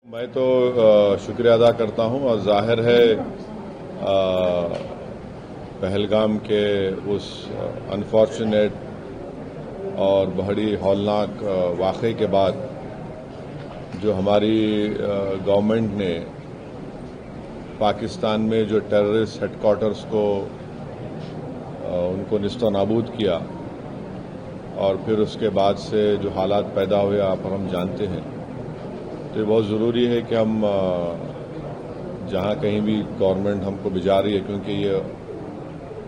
मैं तो शुक्रिया अदा करता हूं और जाहिर है पहलगाम के उस अनफॉर्चुनेट और बड़ी हौलनाक वाक़े के बाद जो हमारी गवर्नमेंट ने पाकिस्तान में जो टेररिस्ट हेडक्वार्टर्स को उनको निस्तो नाबूद किया और फिर उसके बाद से जो हालात पैदा हुए आप और हम जानते हैं। तो ये बहुत ज़रूरी है कि हम जहाँ कहीं भी गवर्नमेंट हमको भिजा रही है, क्योंकि ये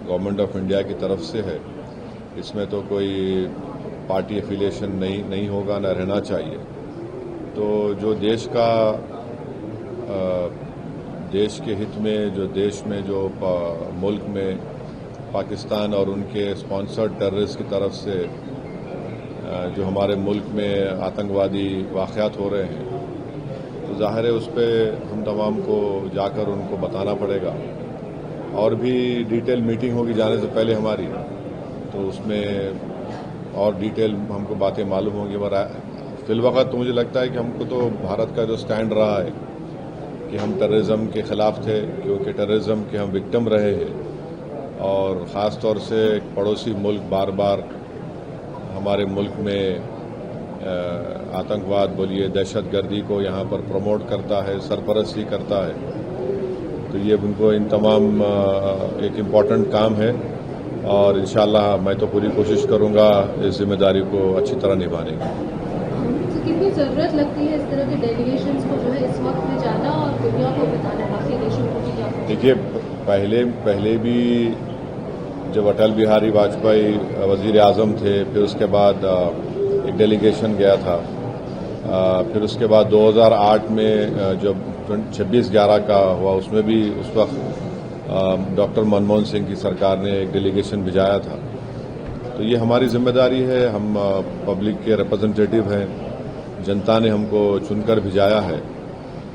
गवर्नमेंट ऑफ इंडिया की तरफ से है, इसमें तो कोई पार्टी एफिलिएशन नहीं होगा, न रहना चाहिए। तो जो देश का देश के हित में जो मुल्क में पाकिस्तान और उनके स्पॉन्सर्ड टेररिस्ट की तरफ से जो हमारे मुल्क में आतंकवादी वाक़यात हो रहे हैं, तो ज़ाहिर है उस पर हम तमाम को जाकर उनको बताना पड़ेगा। और भी डिटेल मीटिंग होगी जाने से पहले हमारी, तो उसमें और डिटेल हमको बातें मालूम होंगी। मगर फिलवक़्त तो मुझे लगता है कि हमको तो भारत का जो स्टैंड रहा है कि हम टेररिज्म के ख़िलाफ़ थे, क्योंकि टेररिज्म के हम विक्टिम रहे हैं और ख़ास तौर से एक पड़ोसी मुल्क बार बार हमारे मुल्क में आतंकवाद बोलिए, दहशतगर्दी को यहाँ पर प्रमोट करता है, सरपरस्ती करता है। तो ये उनको इन तमाम एक इम्पॉर्टेंट काम है और इंशाअल्लाह मैं तो पूरी कोशिश करूँगा इस जिम्मेदारी को अच्छी तरह निभाने की। तो कितनी ज़रूरत लगती है इस तरह के डेलीगेशंस को जो है इस वक्त में जाना और दुनिया को बताना, बाकी देशों को भी? क्या देखिए, पहले भी जब अटल बिहारी वाजपेयी वज़ीर आज़म थे, फिर उसके बाद एक डेलीगेशन गया था। फिर उसके बाद 2008 में जब 26/11 का हुआ, उसमें भी उस वक्त डॉक्टर मनमोहन सिंह की सरकार ने एक डेलीगेशन भिजाया था। तो ये हमारी जिम्मेदारी है, हम पब्लिक के रिप्रेजेंटेटिव हैं, जनता ने हमको चुनकर भिजाया है।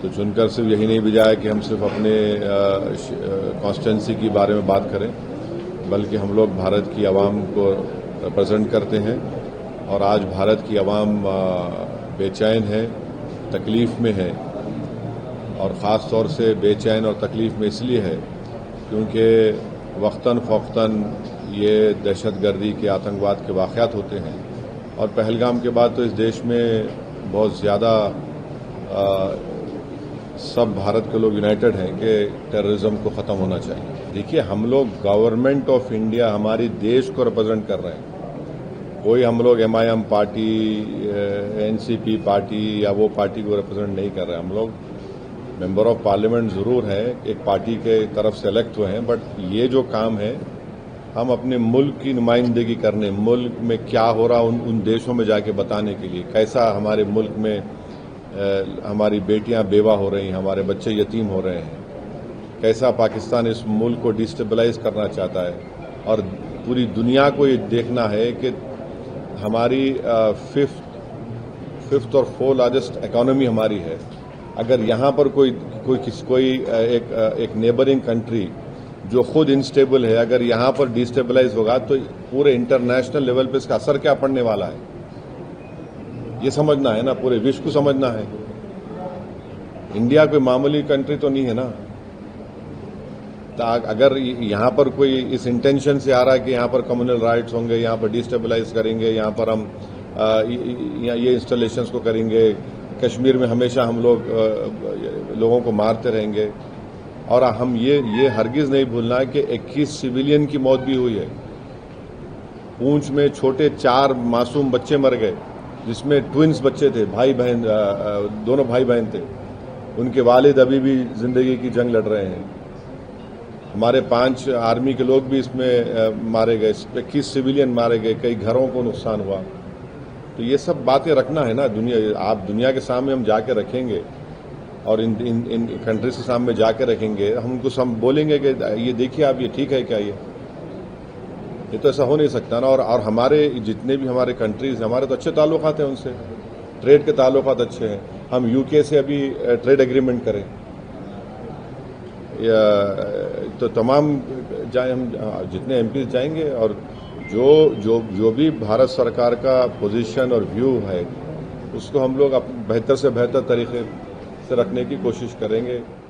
तो चुनकर सिर्फ यही नहीं भिजाया कि हम सिर्फ अपने कॉन्स्टिट्यूंसी के बारे में बात करें, बल्कि हम लोग भारत की आवाम को रिप्रेजेंट करते हैं। और आज भारत की आवाम बेचैन है, तकलीफ़ में है, और ख़ास तौर से बेचैन और तकलीफ़ में इसलिए है क्योंकि वक्तन फ़ौक़तन ये दहशतगर्दी के, आतंकवाद के वाक़यात होते हैं। और पहलगाम के बाद तो इस देश में बहुत ज़्यादा सब भारत के लोग यूनाइटेड हैं कि टेररिज्म को ख़त्म होना चाहिए। देखिए, हम लोग गवर्नमेंट ऑफ इंडिया, हमारी देश को रिप्रेजेंट कर रहे हैं। कोई हम लोग MIM पार्टी, NCP पार्टी या वो पार्टी को रिप्रेजेंट नहीं कर रहे। हम लोग मेंबर ऑफ पार्लियामेंट ज़रूर हैं, एक पार्टी के तरफ से इलेक्ट हुए हैं, बट ये जो काम है हम अपने मुल्क की नुमाइंदगी करने, मुल्क में क्या हो रहा उन देशों में जाके बताने के लिए, कैसा हमारे मुल्क में हमारी बेटियां बेवा हो रही हैं, हमारे बच्चे यतीम हो रहे हैं, कैसा पाकिस्तान इस मुल्क को डिस्टेबलाइज करना चाहता है। और पूरी दुनिया को ये देखना है कि हमारी फिफ्थ और 4th लार्जेस्ट इकोनॉमी हमारी है। अगर यहाँ पर कोई एक नेबरिंग कंट्री जो खुद इनस्टेबल है, अगर यहाँ पर डिस्टेबलाइज होगा तो पूरे इंटरनेशनल लेवल पे इसका असर क्या पड़ने वाला है, ये समझना है ना, पूरे विश्व को समझना है। इंडिया कोई मामूली कंट्री तो नहीं है ना। अगर यहाँ पर कोई इस इंटेंशन से आ रहा है कि यहाँ पर कम्युनल राइट्स होंगे, यहाँ पर डिस्टेबलाइज करेंगे, यहाँ पर हम ये इंस्टॉलेशंस को करेंगे, कश्मीर में हमेशा हम लोगों को मारते रहेंगे। और हम ये हरगिज नहीं भूलना है कि 21 सिविलियन की मौत भी हुई है। पूंछ में छोटे 4 मासूम बच्चे मर गए, जिसमें ट्विंस बच्चे थे, दोनों भाई बहन थे। उनके वालिद अभी भी जिंदगी की जंग लड़ रहे हैं। हमारे 5 आर्मी के लोग भी इसमें मारे गए, 21 सिविलियन मारे गए, कई घरों को नुकसान हुआ। तो ये सब बातें रखना है ना, आप दुनिया के सामने हम जाके रखेंगे और इन कंट्रीज के सामने जाके रखेंगे। हम उनको सब बोलेंगे कि ये देखिए आप, ये ठीक है क्या? ये तो ऐसा हो नहीं सकता ना। और हमारे जितने भी हमारे कंट्रीज, हमारे तो अच्छे ताल्लुकात हैं उनसे, ट्रेड के ताल्लुकात अच्छे हैं। हम UK से अभी ट्रेड एग्रीमेंट करें, तो तमाम जाए, हम जितने MPs जाएंगे, और जो भी भारत सरकार का पोजीशन और व्यू है उसको हम लोग बेहतर से बेहतर तरीके से रखने की कोशिश करेंगे।